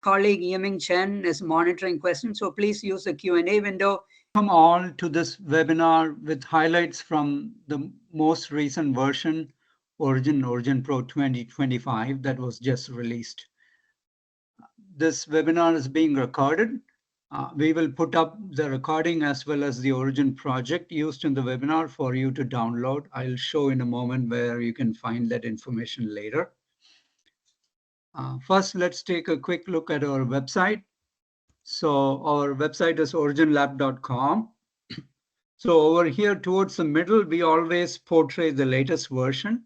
colleague Yiming Chen is monitoring questions, so please use the Q&A window. Welcome all to this webinar with highlights from the most recent version, Origin OriginPro 2025, that was just released. This webinar is being recorded. We will put up the recording as well as the Origin project used in the webinar for you to download. I'll show in a moment where you can find that information later. First, let's take a quick look at our website. So our website is originlab.com. So over here towards the middle, we always portray the latest version.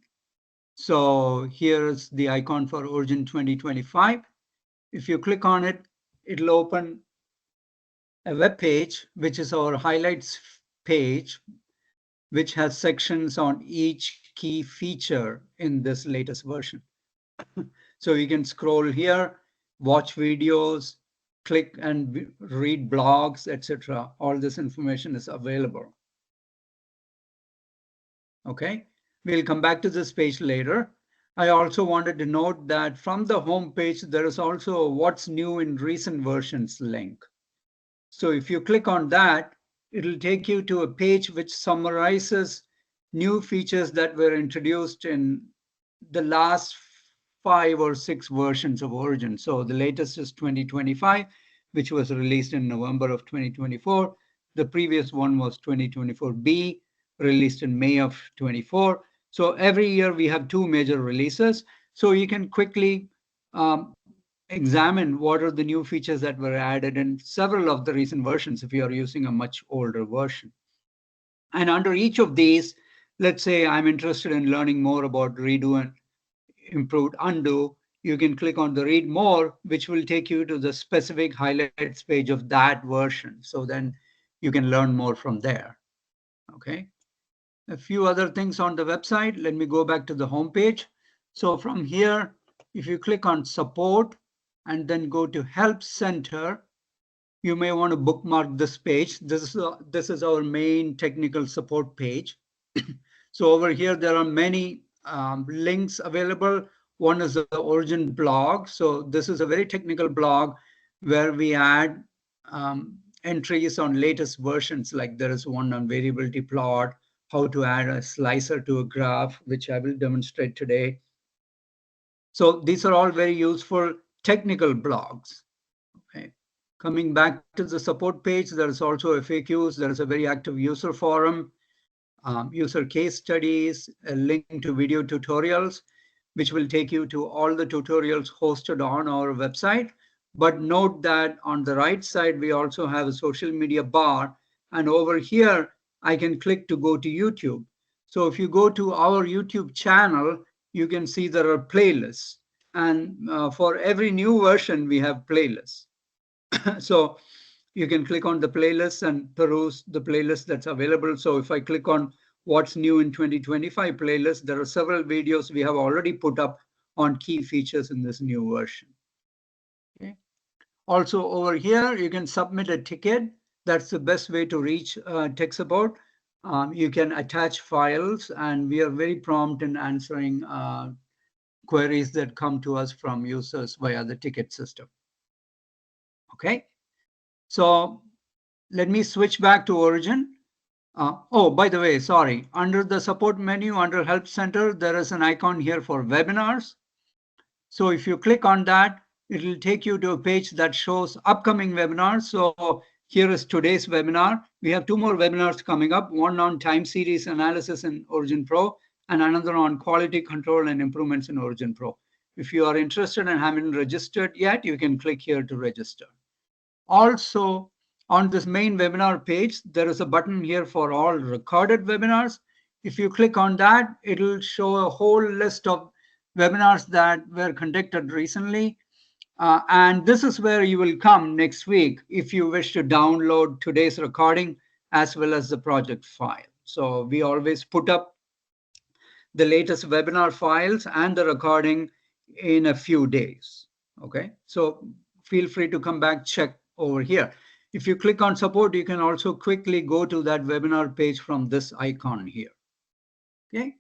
So here's the icon for Origin 2025. If you click on it, it'll open a web page, which is our highlights page, which has sections on each key feature in this latest version. So you can scroll here, watch videos, click and read blogs, etc. All this information is available. Okay, we'll come back to this page later. I also wanted to note that from the home page, there is also a what's new in recent versions link. So if you click on that, it'll take you to a page which summarizes new features that were introduced in the last 5 or 6 versions of Origin. So the latest is 2025, which was released in November of 2024. The previous one was 2024B, released in May of 24. So every year we have 2 major releases. So you can quickly examine what are the new features that were added in several of the recent versions if you are using a much older version. And under each of these, let's say I'm interested in learning more about redo and improved undo, you can click on the read more, which will take you to the specific highlights page of that version. So then you can learn more from there. Okay. A few other things on the website. Let me go back to the home page. So from here, if you click on support and then go to help center, you may want to bookmark this page. This is our main technical support page. So over here, there are many links available. One is the Origin blog. So this is a very technical blog where we add entries on latest versions, like there is one on variability plot, how to add a slicer to a graph, which I will demonstrate today. So these are all very useful technical blogs. Okay. Coming back to the support page, there is also FAQs. There is a very active user forum, user case studies, a link to video tutorials, which will take you to all the tutorials hosted on our website. But note that on the right side, we also have a social media bar. And over here, I can click to go to YouTube. So if you go to our YouTube channel, you can see there are playlists. And for every new version, we have playlists. So you can click on the playlist and peruse the playlist that's available. So if I click on what's new in 2025 playlist, there are several videos we have already put up on key features in this new version. Okay. Also over here, you can submit a ticket. That's the best way to reach tech support. You can attach files, and we are very prompt in answering queries that come to us from users via the ticket system. Okay. So let me switch back to Origin. Oh, by the way, sorry. Under the support menu, under Help Center, there is an icon here for webinars. So if you click on that, it will take you to a page that shows upcoming webinars. So here is today's webinar. We have 2 more webinars coming up, one on time series analysis in Origin Pro and another on quality control and improvements in Origin Pro. If you are interested and haven't registered yet, you can click here to register. Also, on this main webinar page, there is a button here for all recorded webinars. If you click on that, it'll show a whole list of webinars that were conducted recently. And this is where you will come next week if you wish to download today's recording as well as the project file. So we always put up the latest webinar files and the recording in a few days. Okay, so feel free to come back, check over here. If you click on support, you can also quickly go to that webinar page from this icon here. Okay.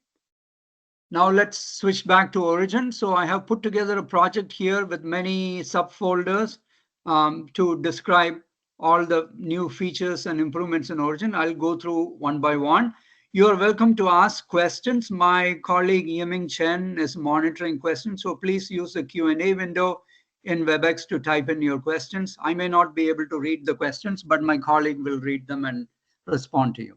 Now let's switch back to Origin. So I have put together a project here with many subfolders to describe all the new features and improvements in Origin. I'll go through one by one. You are welcome to ask questions. My colleague Yiming Chen is monitoring questions, so please use the Q&A window in WebEx to type in your questions. I may not be able to read the questions, but my colleague will read them and respond to you.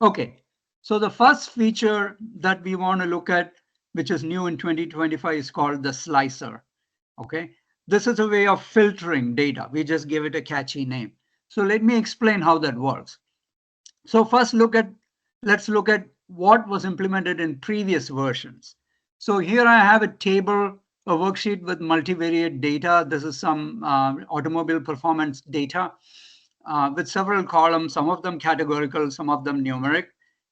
Okay. So the first feature that we want to look at, which is new in 2025, is called the slicer. Okay, this is a way of filtering data. We just give it a catchy name. So let me explain how that works. So first let's look at what was implemented in previous versions. So here I have a table, a worksheet with multivariate data. This is some automobile performance data with several columns, some of them categorical, some of them numeric.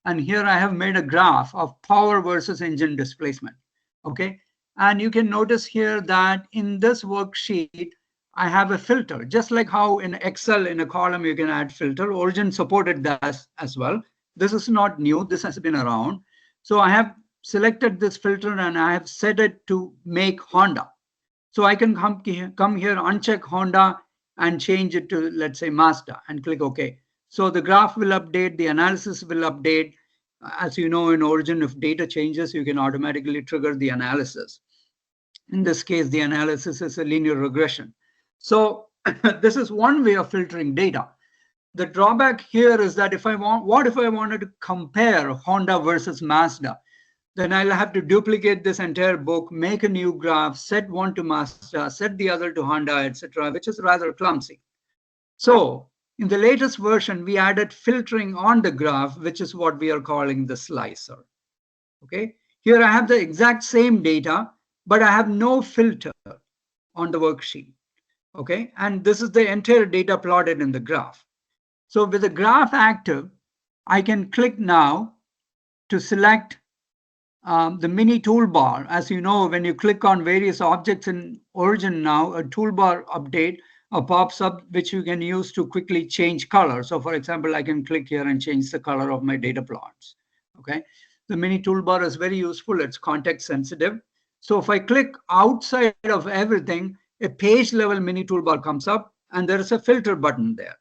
And here I have made a graph of power versus engine displacement. Okay. And you can notice here that in this worksheet, I have a filter, just like how in Excel in a column you can add filter. Origin supported that as well. This is not new. This has been around. So I have selected this filter and I have set it to make Honda. So I can come here, uncheck Honda and change it to, let's say, Mazda and click OK. So the graph will update, the analysis will update. As you know, in Origin, if data changes, you can automatically trigger the analysis. In this case, the analysis is a linear regression. So this is one way of filtering data. The drawback here is that if I wanted to compare Honda versus Mazda, then I'll have to duplicate this entire book, make a new graph, set one to Mazda, set the other to Honda, etc., which is rather clumsy. So in the latest version, we added filtering on the graph, which is what we are calling the slicer. Okay, here I have the exact same data, but I have no filter on the worksheet. Okay, and this is the entire data plotted in the graph. So with the graph active, I can click now to select the mini toolbar. As you know, when you click on various objects in Origin now, a toolbar update pops up, which you can use to quickly change color. So for example, I can click here and change the color of my data plots. Okay, the mini toolbar is very useful. It's context sensitive. So if I click outside of everything, a page level mini toolbar comes up and there is a filter button there.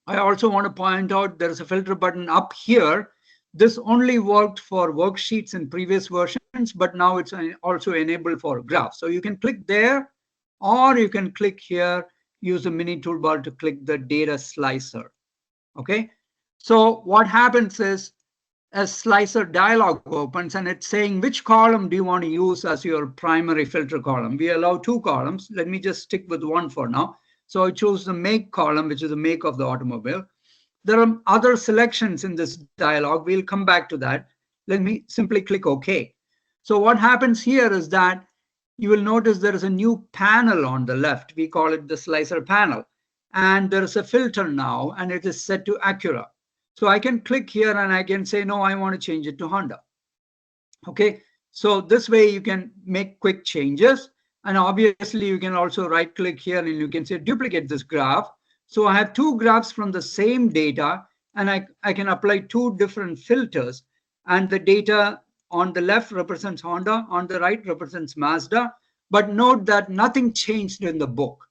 I also want to point out there is a filter button up here. This only worked for worksheets in previous versions, but now it's also enabled for graphs. So you can click there, or you can click here, use the mini toolbar to click the data slicer. Okay. So what happens is a slicer dialog opens and it's saying which column do you want to use as your primary filter column. We allow two columns. Let me just stick with one for now. So I chose the make column, which is the make of the automobile. There are other selections in this dialog. We'll come back to that. Let me simply click OK. So what happens here is that you will notice there is a new panel on the left. We call it the slicer panel. And there is a filter now, and it is set to Acura. So I can click here and I can say, no, I want to change it to Honda. Okay. So this way you can make quick changes. And obviously you can also right click here and you can say duplicate this graph. So I have two graphs from the same data and I can apply two different filters, and the data on the left represents Honda, on the right represents Mazda. But note that nothing changed in the book.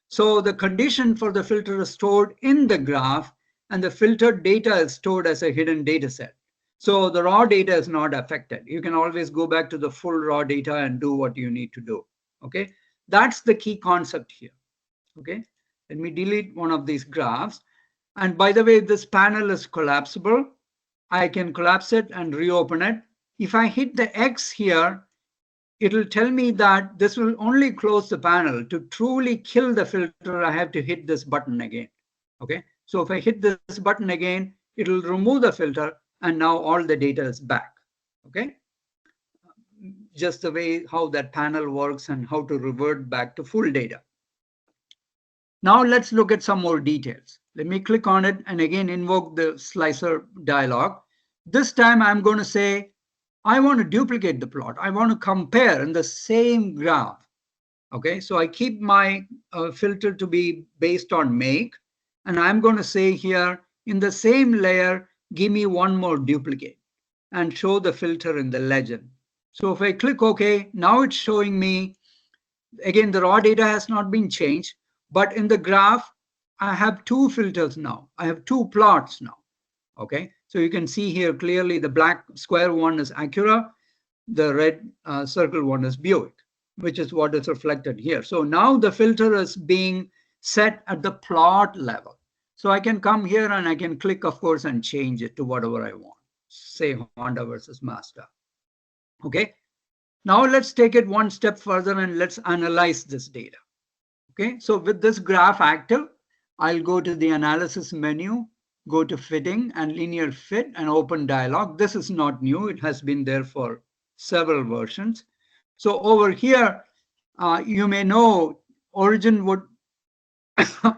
So the condition for the filter is stored in the graph and the filtered data is stored as a hidden data set. So the raw data is not affected. You can always go back to the full raw data and do what you need to do. Okay, that's the key concept here. Okay, let me delete one of these graphs. And by the way, this panel is collapsible. I can collapse it and reopen it. If I hit the X here, it'll tell me that this will only close the panel. To truly kill the filter, I have to hit this button again. Okay, so if I hit this button again, it'll remove the filter and now all the data is back. Okay, just the way how that panel works and how to revert back to full data. Now let's look at some more details. Let me click on it and again invoke the slicer dialog. This time I'm going to say, I want to duplicate the plot. I want to compare in the same graph. Okay, so I keep my filter to be based on make. And I'm going to say here, in the same layer, give me one more duplicate. and show the filter in the legend. So if I click OK, now it's showing me, again, the raw data has not been changed, but in the graph, I have two filters now. I have two plots now. Okay, so you can see here clearly the black square one is Acura, the red circle one is Buick, which is what is reflected here. So now the filter is being set at the plot level. So I can come here and I can click, of course, and change it to whatever I want, say Honda versus Mazda. Okay, now let's take it one step further and let's analyze this data. Okay, so with this graph active, I'll go to the analysis menu, go to fitting and linear fit and open dialog. This is not new. It has been there for several versions. So over here, you may know Origin would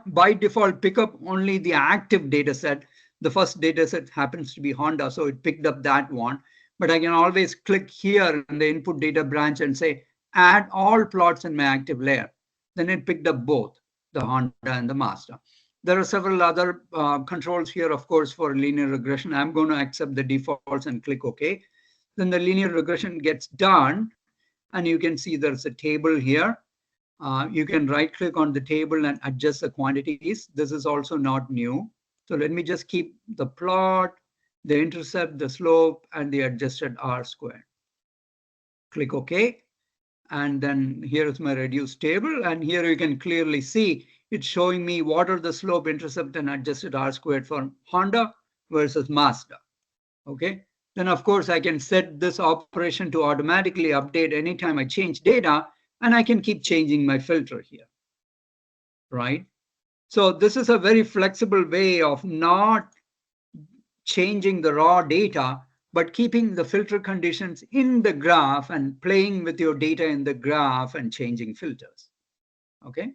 by default pick up only the active data set. The first data set happens to be Honda, so it picked up that one. But I can always click here in the input data branch and say, add all plots in my active layer. Then it picked up both the Honda and the Mazda. There are several other controls here, of course, for linear regression. I'm going to accept the defaults and click OK. Then the linear regression gets done, and you can see there's a table here. You can right click on the table and adjust the quantities. This is also not new. So let me just keep the plot, the intercept, the slope, and the adjusted R squared. Click OK. And then here is my reduced table. And here you can clearly see it's showing me what are the slope, intercept, and adjusted R squared for Honda versus Mazda. Okay. Then, of course, I can set this operation to automatically update anytime I change data, and I can keep changing my filter here. Right. So this is a very flexible way of not changing the raw data, but keeping the filter conditions in the graph and playing with your data in the graph and changing filters. Okay.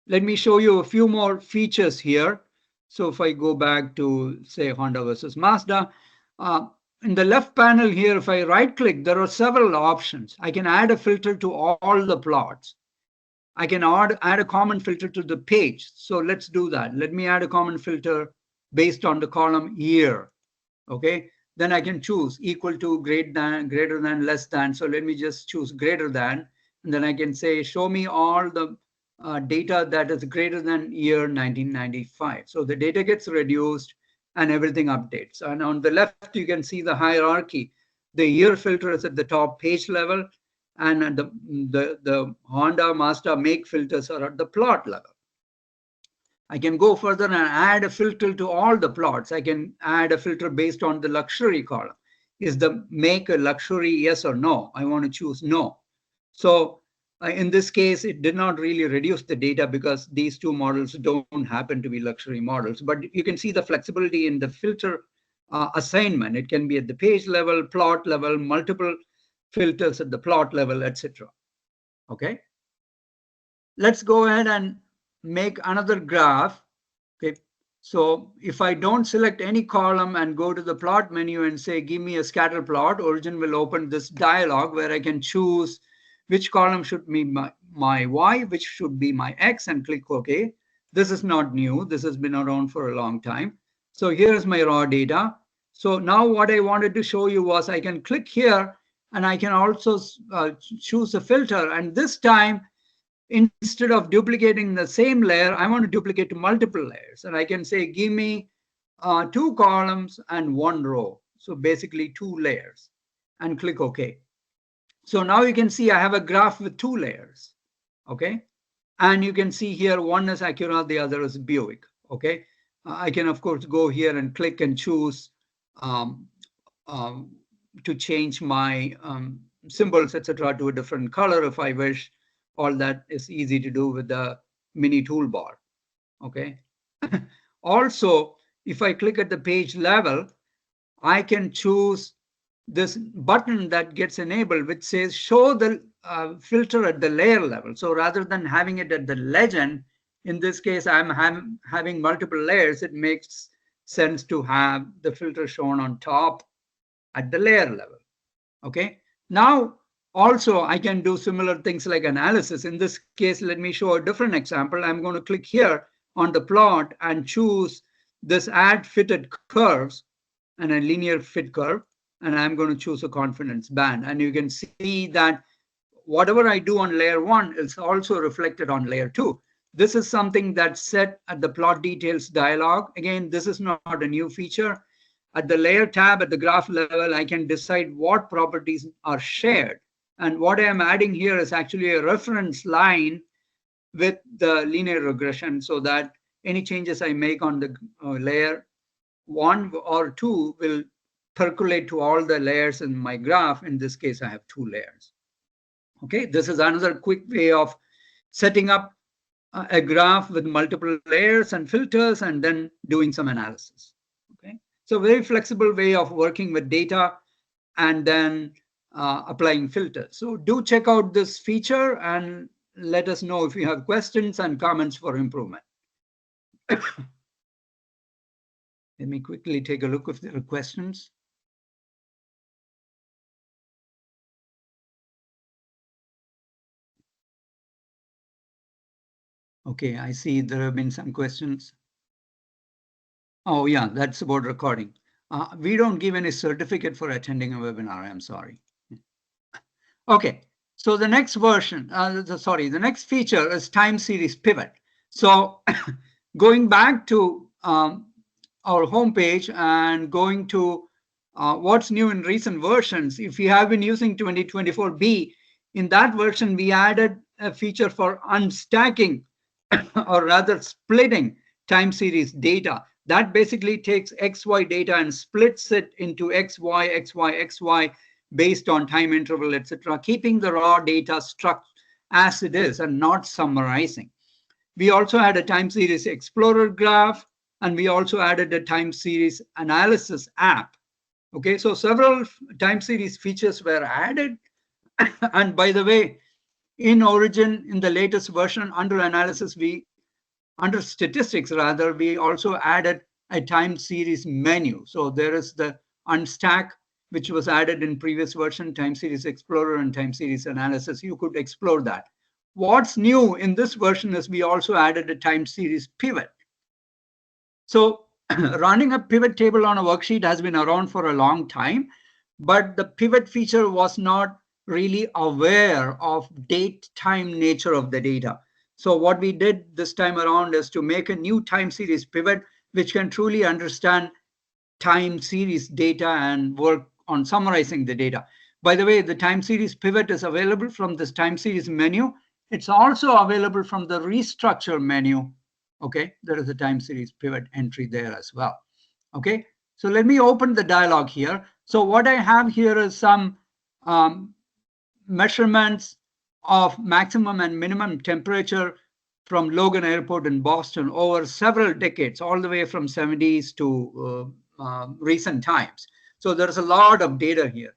Let me show you a few more features here. So if I go back to, say, Honda versus Mazda, in the left panel here, if I right click, there are several options. I can add a filter to all the plots. I can add a common filter to the page. So let's do that. Let me add a common filter based on the column year. Okay, then I can choose equal to, greater than, less than. So let me just choose greater than, and then I can say, show me all the data that is greater than year 1995. So the data gets reduced and everything updates. And on the left, you can see the hierarchy. The year filter is at the top page level, and the Honda, Mazda make filters are at the plot level. I can go further and add a filter to all the plots. I can add a filter based on the luxury column. Is the make a luxury, yes or no? I want to choose no. So in this case, it did not really reduce the data because these two models don't happen to be luxury models. But you can see the flexibility in the filter assignment. It can be at the page level, plot level, multiple filters at the plot level, etc. Okay. Let's go ahead and make another graph. Okay. So if I don't select any column and go to the plot menu and say, give me a scatter plot, Origin will open this dialog where I can choose which column should be my Y, which should be my X, and click OK. This is not new. This has been around for a long time. So here's my raw data. So now what I wanted to show you was I can click here and I can also choose a filter. And this time, instead of duplicating the same layer, I want to duplicate to multiple layers. And I can say, give me 2 columns and 1 row. So basically 2 layers, and click OK. So now you can see I have a graph with 2 layers. Okay. And you can see here, one is Acura, the other is Buick. Okay. I can, of course, go here and click and choose to change my symbols, etc., to a different color if I wish. All that is easy to do with the mini toolbar. Okay. Also, if I click at the page level, I can choose this button that gets enabled, which says show the filter at the layer level. So rather than having it at the legend, in this case, I'm having multiple layers. It makes sense to have the filter shown on top at the layer level. Okay. Now, also, I can do similar things like analysis. In this case, let me show a different example. I'm going to click here on the plot and choose this add fitted curves. and a linear fit curve, and I'm going to choose a confidence band. And you can see that whatever I do on layer 1 is also reflected on layer 2. This is something that's set at the plot details dialog. Again, this is not a new feature. At the layer tab at the graph level, I can decide what properties are shared. And what I am adding here is actually a reference line with the linear regression, so that any changes I make on the layer 1 or 2 will percolate to all the layers in my graph. In this case, I have 2 layers. Okay, this is another quick way of setting up a graph with multiple layers and filters and then doing some analysis. Okay, so very flexible way of working with data and then applying filters. So do check out this feature and let us know if you have questions and comments for improvement. Let me quickly take a look if there are questions. Okay, I see there have been some questions. Oh, yeah, that's about recording. We don't give any certificate for attending a webinar, I'm sorry. Okay, so the next version, the next feature is time series pivot. So going back to our homepage and going to what's new in recent versions, if you have been using 2024B, in that version, we added a feature for unstacking or rather splitting time series data. That basically takes XY data and splits it into XY, XY, XY based on time interval, etc., keeping the raw data struck as it is and not summarizing. We also had a time series explorer graph, and we also added a time series analysis app. Okay, so several time series features were added. And by the way, in Origin, in the latest version, under analysis, under statistics rather, we also added a time series menu. So there is the unstack, which was added in previous version, time series explorer and time series analysis. You could explore that. What's new in this version is we also added a time series pivot. So running a pivot table on a worksheet has been around for a long time, but the pivot feature was not really aware of date time nature of the data. So what we did this time around is to make a new time series pivot, which can truly understand time series data and work on summarizing the data. By the way, the time series pivot is available from this time series menu. It's also available from the restructure menu. Okay, there is a time series pivot entry there as well. Okay, so let me open the dialog here. So what I have here is some measurements of maximum and minimum temperature from Logan Airport in Boston over several decades, all the way from 70s to recent times. So there's a lot of data here,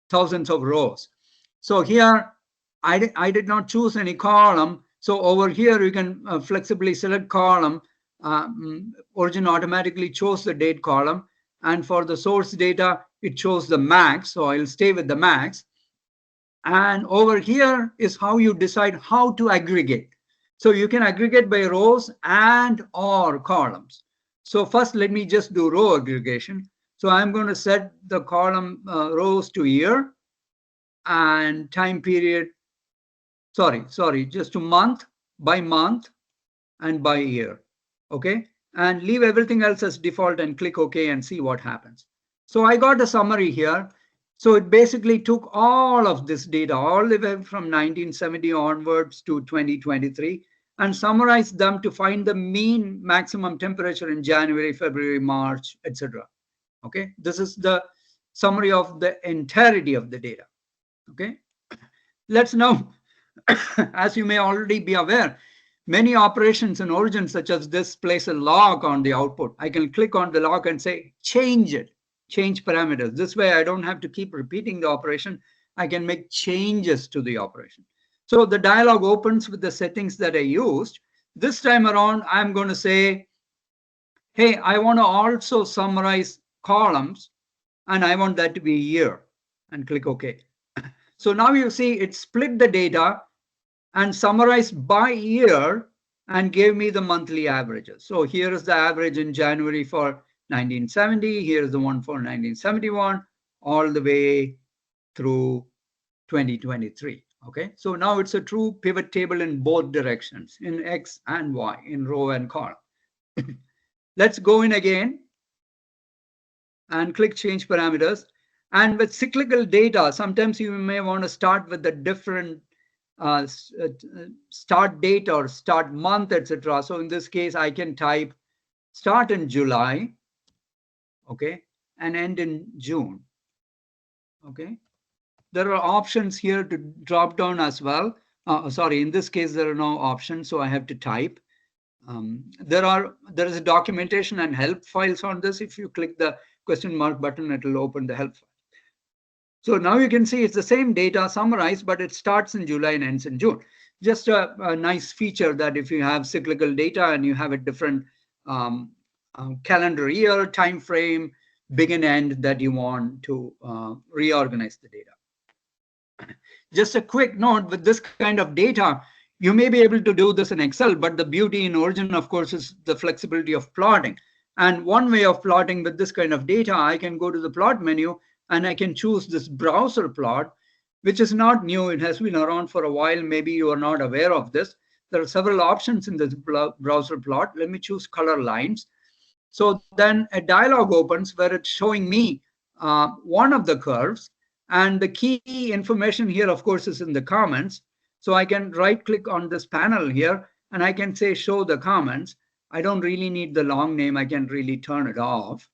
thousands of rows. So here, I did not choose any column. So over here, you can flexibly select column. Origin automatically chose the date column. And for the source data, it chose the max. So I'll stay with the max. And over here is how you decide how to aggregate. So you can aggregate by rows and or columns. So first, let me just do row aggregation. So I'm going to set the column rows to year and time period. Sorry, just to month and by year. Okay. And leave everything else as default and click OK and see what happens. So I got a summary here. So it basically took all of this data, all the way from 1970 onwards to 2023, and summarized them to find the mean maximum temperature in January, February, March, etc. Okay, this is the summary of the entirety of the data. Okay, let's now, as you may already be aware, many operations in Origin, such as this, place a log on the output. I can click on the log and say, change it. Change parameters. This way, I don't have to keep repeating the operation. I can make changes to the operation. So the dialog opens with the settings that I used. This time around, I'm going to say, hey, I want to also summarize columns, and I want that to be year, and click OK. So now you see it split the data and summarized by year and gave me the monthly averages. So here is the average in January for 1970. Here's the one for 1971, all the way through 2023. Okay, so now it's a true pivot table in both directions, in X and Y, in row and column. Let's go in again and click change parameters. And with cyclical data, sometimes you may want to start with a different start date or start month, etc. So in this case, I can type start in July, okay, and end in June, okay. There are options here to drop down as well. Sorry, in this case, there are no options, so I have to type. There is a documentation and help files on this. If you click the question mark button, it will open the help file. So now you can see it's the same data summarized, but it starts in July and ends in June. Just a nice feature that if you have cyclical data and you have a different calendar year, time frame, begin end that you want to reorganize the data. Just a quick note, with this kind of data, you may be able to do this in Excel, but the beauty in Origin, of course, is the flexibility of plotting. And one way of plotting with this kind of data, I can go to the plot menu and I can choose this browser plot, which is not new. It has been around for a while. Maybe you are not aware of this. There are several options in this browser plot. Let me choose color lines. So then a dialog opens where it's showing me one of the curves. And the key information here, of course, is in the comments. So I can right click on this panel here and I can say show the comments. I don't really need the long name. I can really turn it off.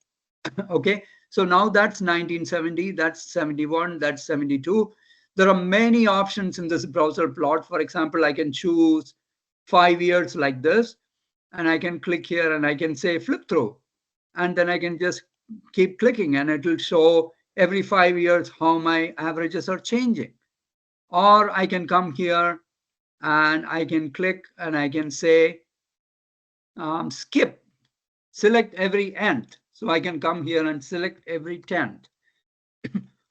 Okay, so now that's 1970, that's 71, that's 72. There are many options in this browser plot. For example, I can choose 5 years like this, and I can click here and I can say flip through. And then I can just keep clicking and it will show every 5 years how my averages are changing. Or I can come here and I can click and I can say skip, select every nth. So I can come here and select every 10th.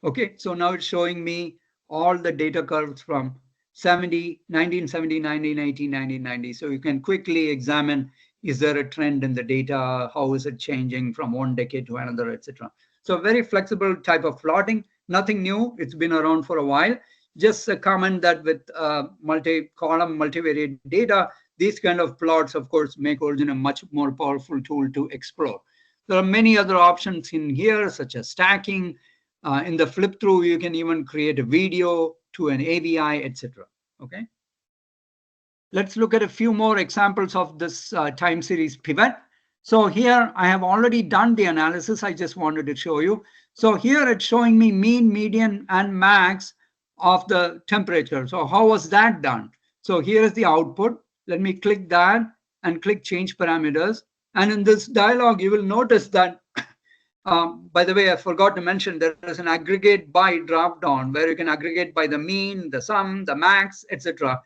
Okay, so now it's showing me all the data curves from 1970, 1980, 1990. So you can quickly examine, is there a trend in the data? How is it changing from one decade to another, etc. So very flexible type of plotting, nothing new. It's been around for a while. Just a comment that with multi-column, multivariate data, these kind of plots, of course, make Origin a much more powerful tool to explore. There are many other options in here, such as stacking. In the flip through, you can even create a video to an AVI, etc. Okay. Let's look at a few more examples of this time series pivot. So here I have already done the analysis. I just wanted to show you. So here it's showing me mean, median, and max of the temperature. So how was that done? So here is the output. Let me click that and click change parameters. And in this dialog, you will notice that, by the way, I forgot to mention, there is an aggregate by drop down where you can aggregate by the mean, the sum, the max, etc.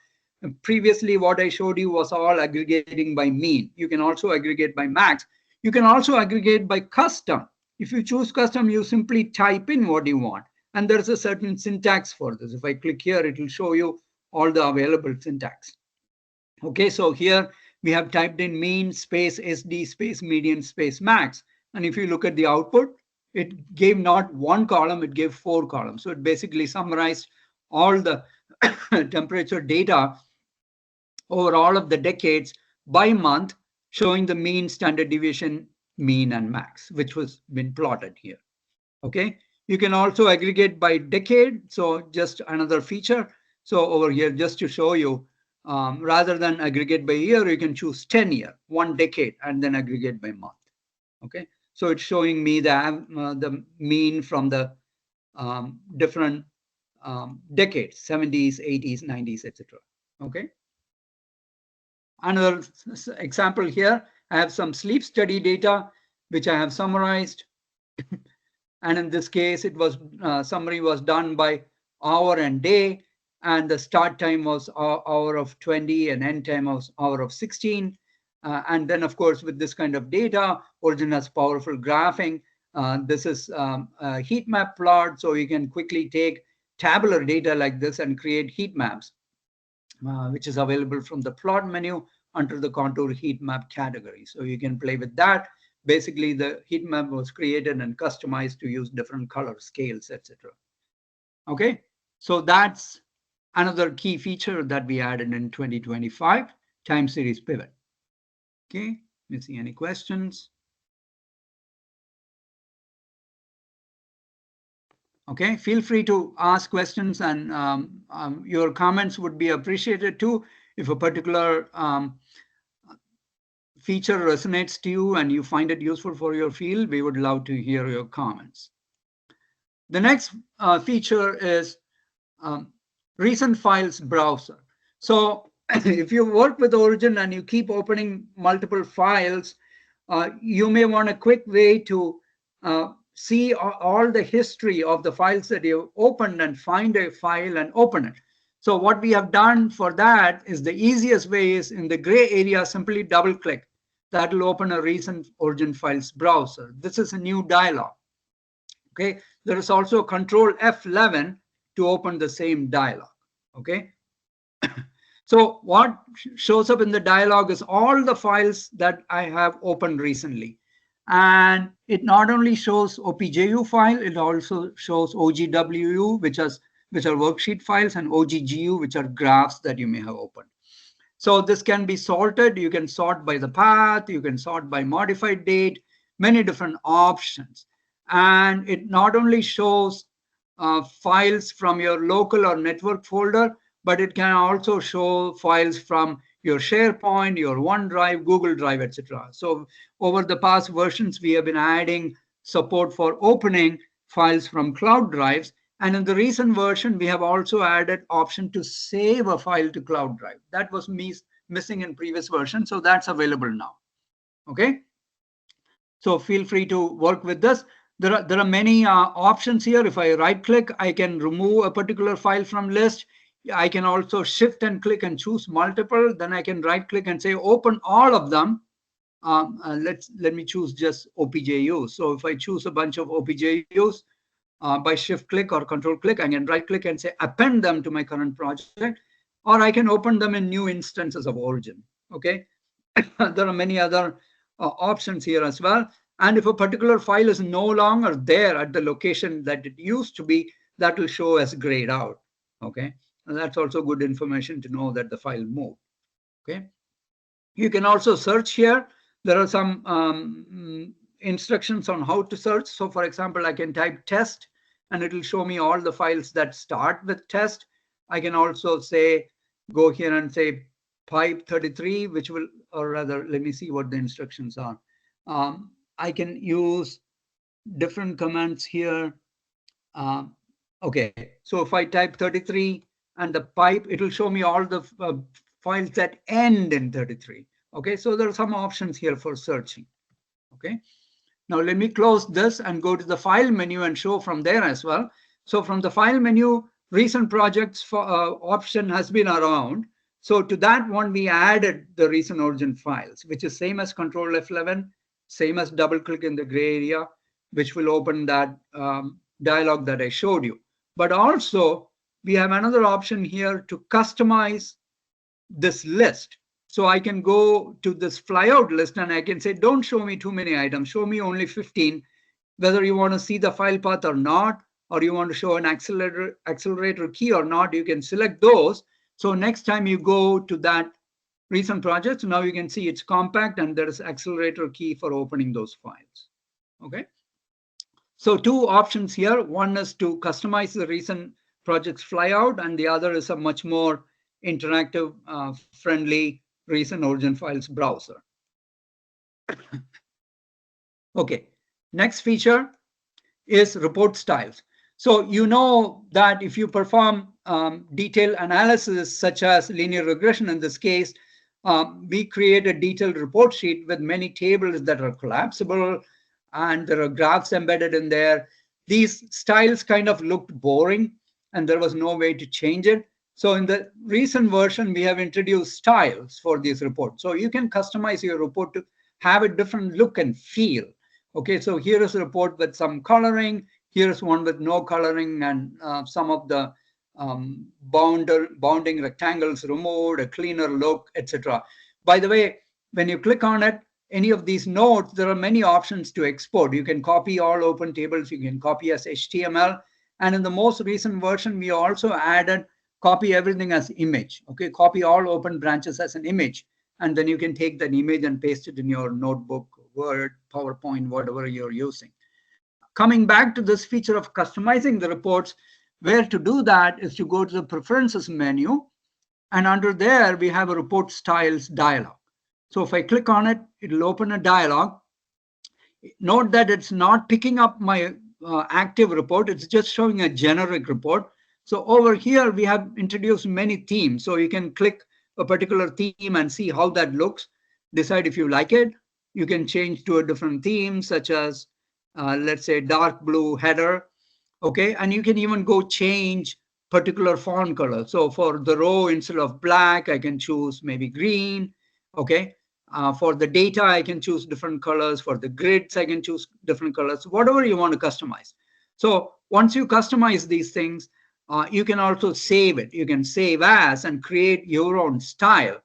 Previously, what I showed you was all aggregating by mean. You can also aggregate by max. You can also aggregate by custom. If you choose custom, you simply type in what you want. And there's a certain syntax for this. If I click here, it will show you all the available syntax. Okay, so here we have typed in mean space SD space median space max. And if you look at the output, it gave not one column, it gave 4 columns. So it basically summarized all the temperature data over all of the decades by month, showing the mean, standard deviation, mean, and max, which was been plotted here. Okay, you can also aggregate by decade. So just another feature. So over here, just to show you, rather than aggregate by year, you can choose 10 year, 1 decade, and then aggregate by month. Okay, so it's showing me the mean from the different decades, 70s, 80s, 90s, etc. Okay. Another example here, I have some sleep study data, which I have summarized. And in this case, it was summary was done by hour and day, and the start time was hour of 20 and end time was hour of 16. And then, of course, with this kind of data, Origin has powerful graphing. This is a heat map plot, so you can quickly take tabular data like this and create heat maps, which is available from the plot menu under the contour heat map category. So you can play with that basically the heat map was created and customized to use different color scales, etc. Okay, so that's another key feature that we added in 2025, time series pivot. Okay, let me see any questions. Okay, feel free to ask questions, and your comments would be appreciated too. If a particular feature resonates to you and you find it useful for your field, we would love to hear your comments. The next feature is recent files browser. So if you work with Origin and you keep opening multiple files, you may want a quick way to see all the history of the files that you opened and find a file and open it. So what we have done for that is the easiest way is in the gray area, simply double click. That will open a recent Origin files browser. This is a new dialog. Okay, there is also Control F11 to open the same dialog. Okay, so what shows up in the dialog is all the files that I have opened recently. And it not only shows OPJU file, it also shows OGWU, which are worksheet files, and OGGU, which are graphs that you may have opened. So this can be sorted. You can sort by the path. You can sort by modified date, many different options. And it not only shows files from your local or network folder, but it can also show files from your SharePoint, your OneDrive, Google Drive, etc. So over the past versions, we have been adding support for opening files from cloud drives. And in the recent version, we have also added option to save a file to cloud drive. That was missing in previous version, so that's available now. Okay, so feel free to work with this. There are many options here. If I right click, I can remove a particular file from list. I can also shift and click and choose multiple. Then I can right click and say open all of them. Let me choose just OPJUs. So if I choose a bunch of OPJUs, by shift click or control click, I can right click and say append them to my current project, or I can open them in new instances of Origin. Okay, there are many other options here as well. And if a particular file is no longer there at the location that it used to be, that will show as grayed out. Okay, and that's also good information to know that the file moved. Okay, you can also search here. There are some instructions on how to search. So for example, I can type test and it will show me all the files that start with test. I can also say, go here and say pipe 33, which will, or rather, let me see what the instructions are. I can use different commands here. Okay, so if I type 33 and the pipe, it will show me all the files that end in 33. Okay, so there are some options here for searching. Okay, now let me close this and go to the file menu and show from there as well. So from the file menu, recent projects for, option has been around. So to that one, we added the recent Origin files, which is same as Control F11, same as double click in the gray area, which will open that dialog that I showed you. But also we have another option here to customize this list. So I can go to this flyout list and I can say, don't show me too many items, show me only 15, whether you want to see the file path or not, or you want to show an accelerator key or not, you can select those. So next time you go to that recent project, now you can see it's compact and there is accelerator key for opening those files. Okay. So two options here. One is to customize the recent projects flyout, and the other is a much more interactive, friendly recent Origin files browser. Okay, next feature is report styles. So you know that if you perform detailed analysis, such as linear regression in this case, we create a detailed report sheet with many tables that are collapsible, and there are graphs embedded in there. These styles kind of looked boring, and there was no way to change it. So in the recent version, we have introduced styles for these reports. So you can customize your report to have a different look and feel. Okay, so here is a report with some coloring. Here's one with no coloring, and some of the bounding rectangles removed, a cleaner look, etc. By the way, when you click on it, any of these nodes, there are many options to export. You can copy all open tables, you can copy as HTML. And in the most recent version, we also added copy everything as image. Okay, copy all open branches as an image. And then you can take that image and paste it in your notebook, Word, PowerPoint, whatever you're using. Coming back to this feature of customizing the reports, where to do that is to go to the preferences menu. And under there, we have a report styles dialog. So if I click on it, it'll open a dialog. Note that it's not picking up my active report. It's just showing a generic report. So over here, we have introduced many themes. So you can click a particular theme and see how that looks. Decide if you like it. You can change to a different theme, such as, let's say, dark blue header. Okay, and you can even go change particular font color. So for the row, instead of black, I can choose maybe green. Okay, for the data, I can choose different colors. For the grids, I can choose different colors, whatever you want to customize. So once you customize these things, you can also save it. You can save as and create your own style.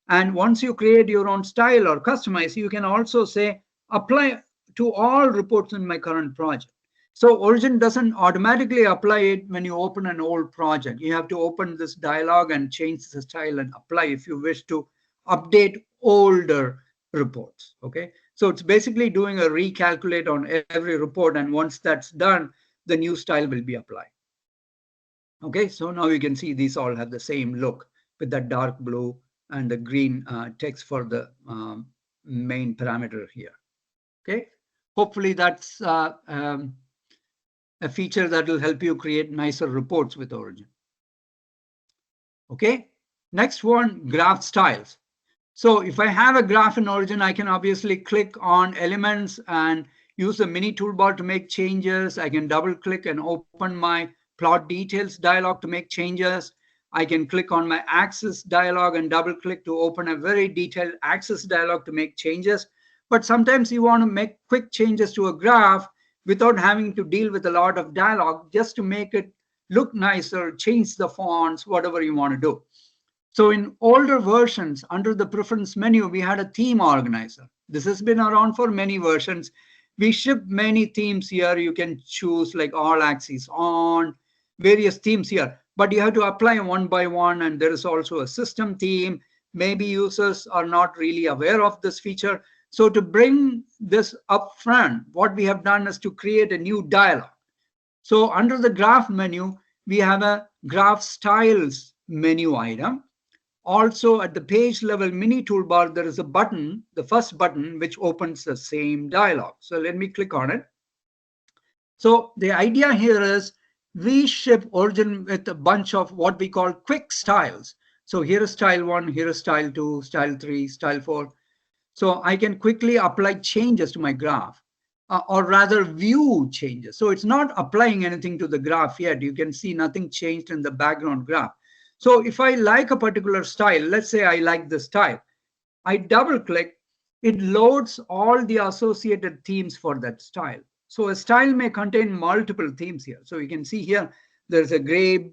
And once you create your own style or customize, you can also say, apply to all reports in my current project. So Origin doesn't automatically apply it when you open an old project. You have to open this dialog and change the style and apply if you wish to update older reports. Okay, so it's basically doing a recalculate on every report, and once that's done, the new style will be applied. Okay, so now you can see these all have the same look with that dark blue and the green text for the main parameter here. Okay, hopefully that's a feature that will help you create nicer reports with Origin. Okay, next one, graph styles. So if I have a graph in Origin, I can obviously click on elements and use the mini toolbar to make changes. I can double click and open my plot details dialog to make changes. I can click on my axis dialog and double click to open a very detailed axis dialog to make changes. But sometimes you want to make quick changes to a graph without having to deal with a lot of dialogue, just to make it look nicer, change the fonts, whatever you want to do. So in older versions, under the preference menu, we had a theme organizer. This has been around for many versions. We ship many themes here. You can choose like all axes on, various themes here, but you have to apply one by one. And there is also a system theme. Maybe users are not really aware of this feature. So to bring this up front, what we have done is to create a new dialog. So under the graph menu, we have a graph styles menu item. Also at the page level mini toolbar, there is a button, the first button, which opens the same dialog. So let me click on it. So the idea here is we ship Origin with a bunch of what we call quick styles. So here is style 1, here is style 2, style 3, style 4. So I can quickly apply changes to my graph, or rather view changes. So it's not applying anything to the graph yet. You can see nothing changed in the background graph. So if I like a particular style, let's say I like this style, I double click, it loads all the associated themes for that style. So a style may contain multiple themes here. So you can see here, there's a gray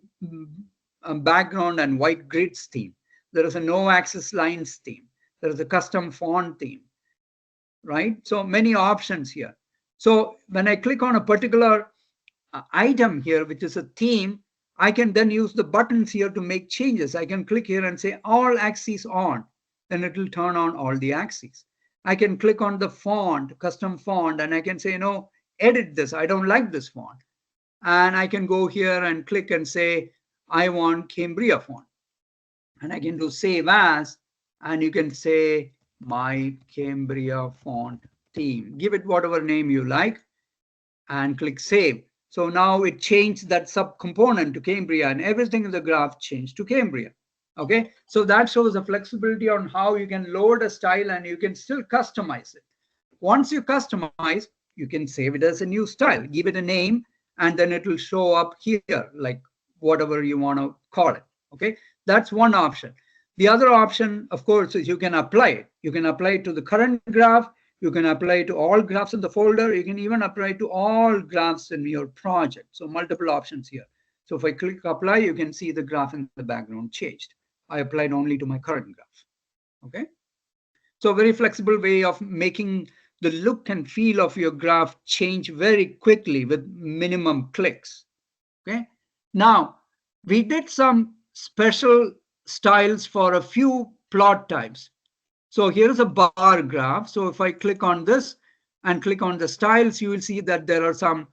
background and white grids theme. There is a no axis lines theme. There is a custom font theme, right? So many options here. So when I click on a particular item here, which is a theme, I can then use the buttons here to make changes. I can click here and say all axes on, then it will turn on all the axes. I can click on the font, custom font, and I can say, no, edit this. I don't like this font. And I can go here and click and say, I want Cambria font. And I can do save as, and you can say my Cambria font theme. Give it whatever name you like and click save. So now it changed that subcomponent to Cambria, and everything in the graph changed to Cambria. Okay, so that shows the flexibility on how you can load a style and you can still customize it. Once you customize, you can save it as a new style, give it a name, and then it will show up here, like whatever you want to call it. Okay, that's one option. The other option, of course, is you can apply it. You can apply it to the current graph. You can apply it to all graphs in the folder. You can even apply it to all graphs in your project. So multiple options here. So if I click apply, you can see the graph in the background changed. I applied only to my current graph. Okay. So very flexible way of making the look and feel of your graph change very quickly with minimum clicks. Okay. Now, we did some special styles for a few plot types. So here's a bar graph. So if I click on this and click on the styles, you will see that there are some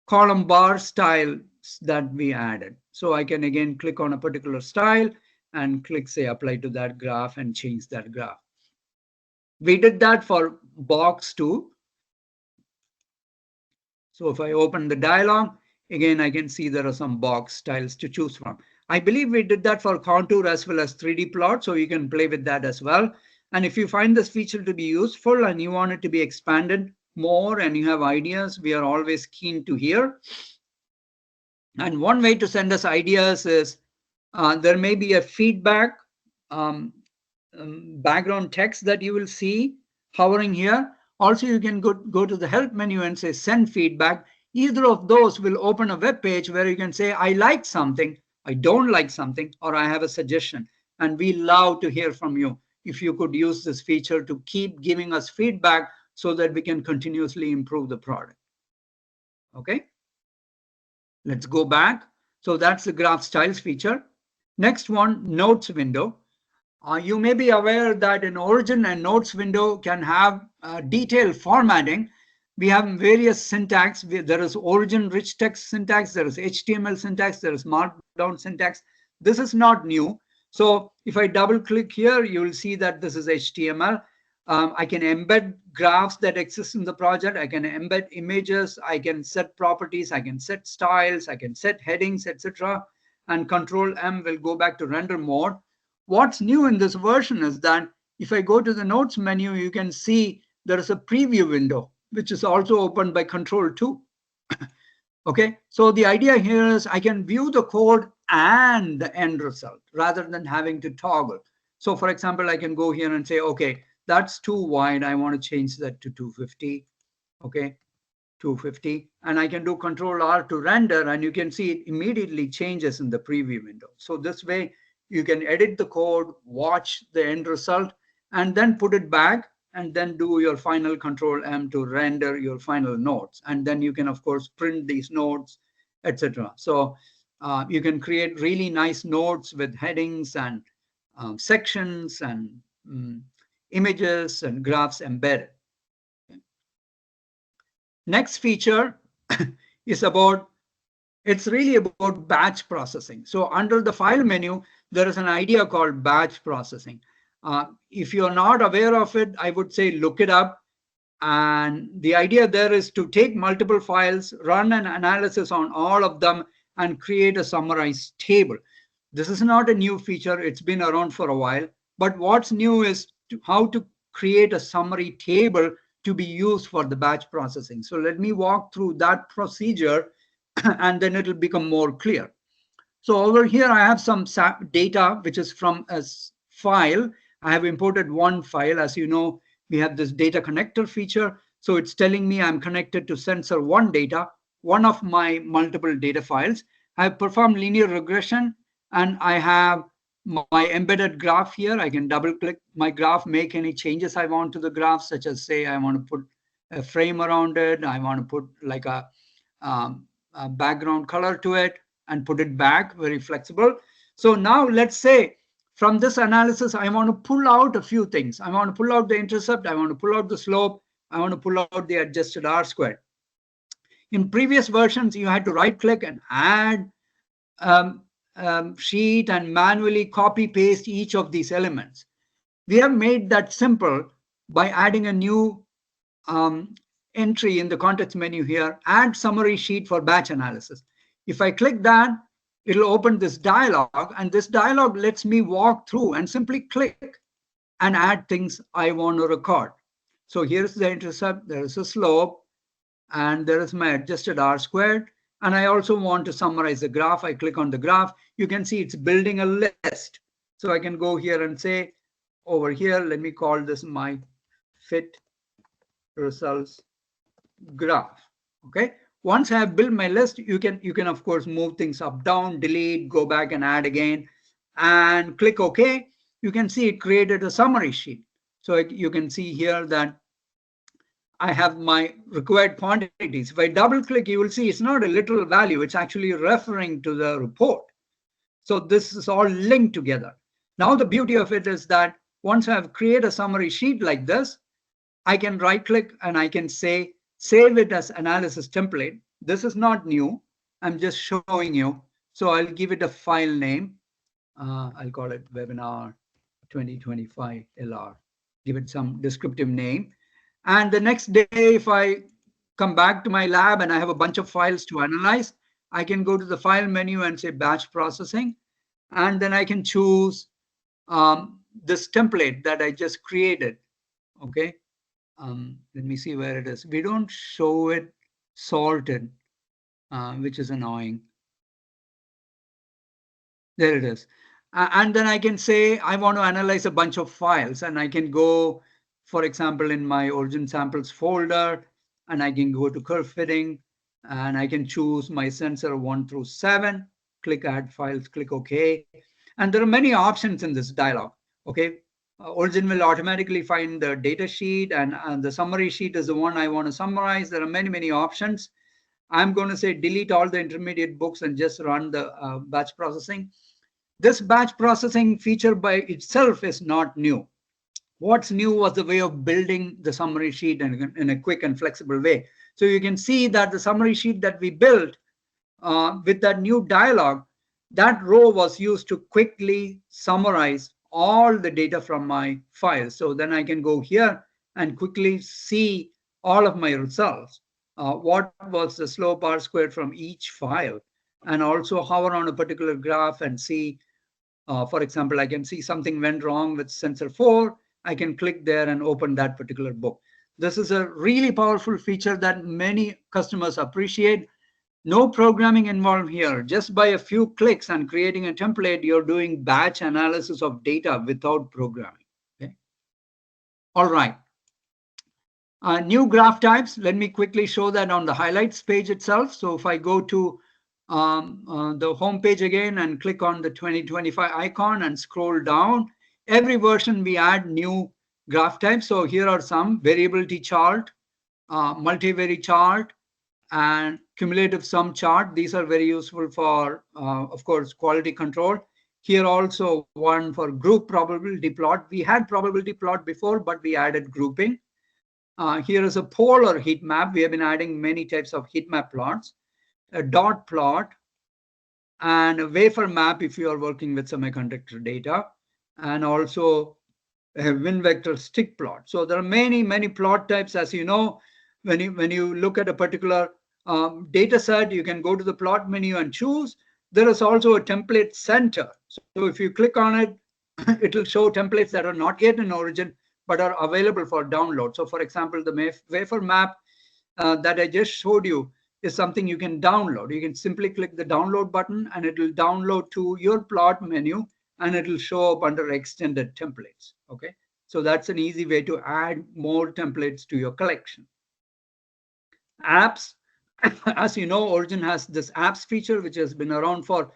column bar styles that we added. So I can again click on a particular style and click, say, apply to that graph and change that graph. We did that for box too. So if I open the dialog, again, I can see there are some box styles to choose from. I believe we did that for contour as well as 3D plot, so you can play with that as well. And if you find this feature to be useful and you want it to be expanded more and you have ideas, we are always keen to hear. And one way to send us ideas is there may be a feedback background text that you will see hovering here. Also, you can go to the help menu and say send feedback. Either of those will open a web page where you can say, I like something, I don't like something, or I have a suggestion. And we love to hear from you. If you could use this feature to keep giving us feedback so that we can continuously improve the product. Okay, let's go back. So that's the graph styles feature. Next one, notes window. You may be aware that an Origin and Notes window can have detailed formatting. We have various syntax. There is Origin rich text syntax, there is HTML syntax, there is Markdown syntax. This is not new. So if I double click here, you will see that this is HTML. I can embed graphs that exist in the project. I can embed images. I can set properties. I can set styles. I can set headings, etc. And Control M will go back to render mode. What's new in this version is that if I go to the notes menu, you can see there is a preview window, which is also opened by Control 2. Okay, so the idea here is I can view the code and the end result rather than having to toggle. So for example, I can go here and say, okay, that's too wide. I want to change that to 250. Okay, 250. And I can do Control R to render, and you can see it immediately changes in the preview window. So this way, you can edit the code, watch the end result, and then put it back, and then do your final Control M to render your final notes. And then you can, of course, print these notes, etc. So you can create really nice notes with headings and sections and images and graphs embedded. Next feature is it's really about batch processing. So under the file menu, there is an idea called batch processing. If you're not aware of it, I would say look it up. And the idea there is to take multiple files, run an analysis on all of them, and create a summarized table. This is not a new feature. It's been around for a while. But what's new is how to create a summary table to be used for the batch processing. So let me walk through that procedure and then it'll become more clear. So over here, I have some data, which is from a file. I have imported one file. As you know, we have this data connector feature. So it's telling me I'm connected to sensor one data, one of my multiple data files. I have performed linear regression, and I have my embedded graph here. I can double click my graph, make any changes I want to the graph, such as say I want to put a frame around it. I want to put like a background color to it and put it back, very flexible. So now let's say from this analysis, I want to pull out a few things. I want to pull out the intercept. I want to pull out the slope. I want to pull out the adjusted R squared. In previous versions, you had to right click and add sheet and manually copy paste each of these elements. We have made that simple by adding a new entry in the context menu here, add summary sheet for batch analysis. If I click that, it'll open this dialog, and this dialog lets me walk through and simply click and add things I want to record. So here's the intercept, there is a slope, and there is my adjusted R squared. And I also want to summarize the graph. I click on the graph. You can see it's building a list. So I can go here and say over here, let me call this my fit results graph. Okay. Once I have built my list, you can of course move things up, down, delete, go back and add again, and click OK. You can see it created a summary sheet. So you can see here that I have my required quantities. If I double click, you will see it's not a literal value. It's actually referring to the report. So this is all linked together. Now, the beauty of it is that once I have created a summary sheet like this, I can right click and I can say, save it as analysis template. This is not new. I'm just showing you. So I'll give it a file name. I'll call it webinar 2025 LR. Give it some descriptive name. And the next day, if I come back to my lab and I have a bunch of files to analyze, I can go to the file menu and say batch processing. And then I can choose this template that I just created. Okay. Let me see where it is. We don't show it sorted, which is annoying. There it is. And then I can say, I want to analyze a bunch of files, and I can go, for example, in my origin samples folder, and I can go to curve fitting, and I can choose my sensor 1 through 7, click add files, click OK. And there are many options in this dialog. Okay. Origin will automatically find the data sheet, and the summary sheet is the one I want to summarize. There are many, many options. I'm going to say delete all the intermediate books and just run the batch processing. This batch processing feature by itself is not new. What's new was the way of building the summary sheet in a quick and flexible way. So you can see that the summary sheet that we built with that new dialog, that row was used to quickly summarize all the data from my file. So then I can go here and quickly see all of my results. What was the slope R squared from each file, and also hover on a particular graph and see, for example, I can see something went wrong with sensor 4. I can click there and open that particular book. This is a really powerful feature that many customers appreciate. No programming involved here. Just by a few clicks and creating a template, you're doing batch analysis of data without programming. Okay. All right. New graph types. Let me quickly show that on the highlights page itself. So if I go to the home page again and click on the 2025 icon and scroll down, every version we add new graph types. So here are some: variability chart, multivariate chart, and cumulative sum chart. These are very useful for, of course, quality control. Here also one for group probability plot. We had probability plot before, but we added grouping. Here is a polar heat map. We have been adding many types of heat map plots, a dot plot, and a wafer map if you are working with semiconductor data, and also a wind vector stick plot. So there are many, many plot types. As you know, when you look at a particular data set, you can go to the plot menu and choose. There is also a template center. So if you click on it, it will show templates that are not yet in Origin, but are available for download. So for example, the wafer map that I just showed you is something you can download. You can simply click the download button and it will download to your plot menu, and it will show up under extended templates. Okay. So that's an easy way to add more templates to your collection. Apps. As you know, Origin has this apps feature, which has been around for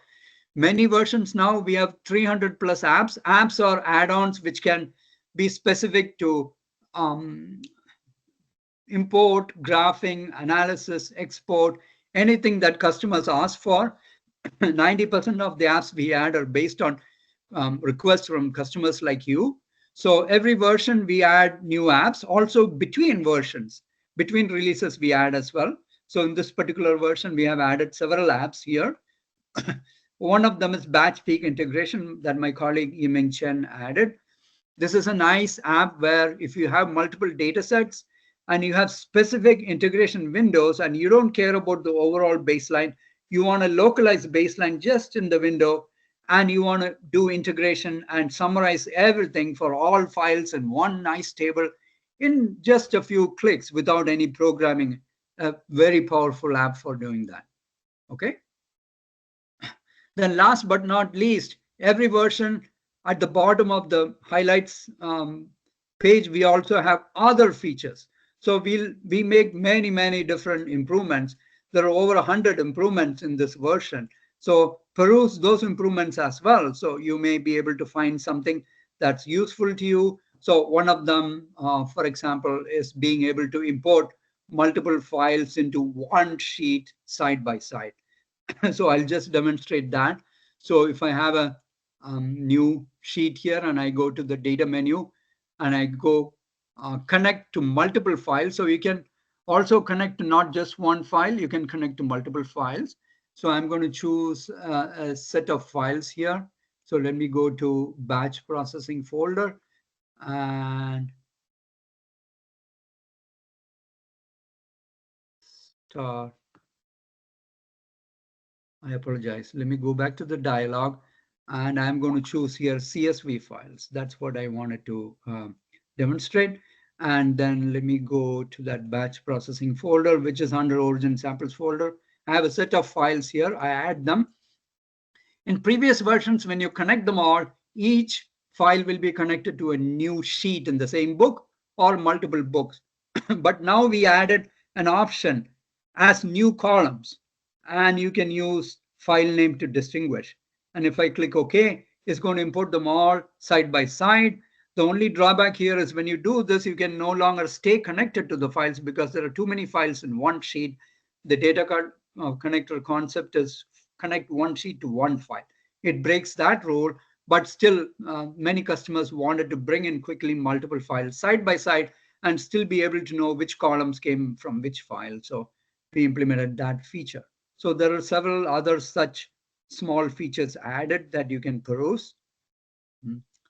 many versions now. We have 300 plus apps. Apps are add-ons which can be specific to import, graphing, analysis, export, anything that customers ask for. 90% of the apps we add are based on requests from customers like you. So every version we add new apps. Also between versions, between releases we add as well. So in this particular version, we have added several apps here. One of them is batch peak integration that my colleague Yiming Chen added. This is a nice app where if you have multiple data sets and you have specific integration windows and you don't care about the overall baseline, you want to localize the baseline just in the window, and you want to do integration and summarize everything for all files in one nice table in just a few clicks without any programming. A very powerful app for doing that. Okay. Then last but not least, every version at the bottom of the highlights page, we also have other features. So we make many, many different improvements. There are over 100 improvements in this version. So peruse those improvements as well. So you may be able to find something that's useful to you. So one of them, for example, is being able to import multiple files into one sheet side by side. So I'll just demonstrate that. So if I have a new sheet here and I go to the data menu and I go connect to multiple files. So you can also connect to not just one file, you can connect to multiple files. So I'm going to choose a set of files here. So let me go to batch processing folder and start. I apologize. Let me go back to the dialog and I'm going to choose here CSV files. That's what I wanted to demonstrate. And then let me go to that batch processing folder, which is under Origin samples folder. I have a set of files here. I add them. In previous versions, when you connect them all, each file will be connected to a new sheet in the same book or multiple books. But now we added an option as new columns, and you can use file name to distinguish. And if I click OK, it's going to import them all side by side. The only drawback here is when you do this, you can no longer stay connected to the files because there are too many files in one sheet. The data connector concept is connect one sheet to one file. It breaks that rule, but still many customers wanted to bring in quickly multiple files side by side and still be able to know which columns came from which file. So we implemented that feature. So there are several other such small features added that you can peruse.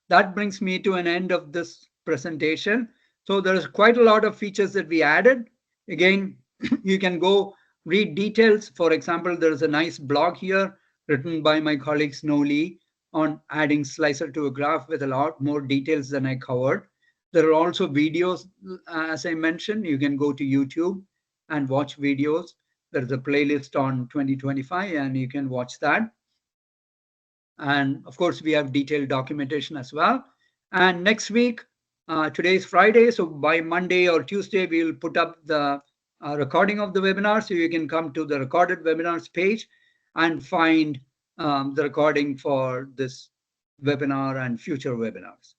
That brings me to an end of this presentation. So there's quite a lot of features that we added. Again, you can go read details. For example, there's a nice blog here written by my colleague Snow Lee on adding slicer to a graph with a lot more details than I covered. There are also videos, as I mentioned. You can go to YouTube and watch videos. There's a playlist on 2025 and you can watch that. And of course, we have detailed documentation as well. And next week, today is Friday, so by Monday or Tuesday, we'll put up the recording of the webinar. So you can come to the recorded webinars page and find the recording for this webinar and future webinars.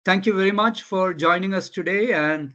Thank you very much for joining us today. And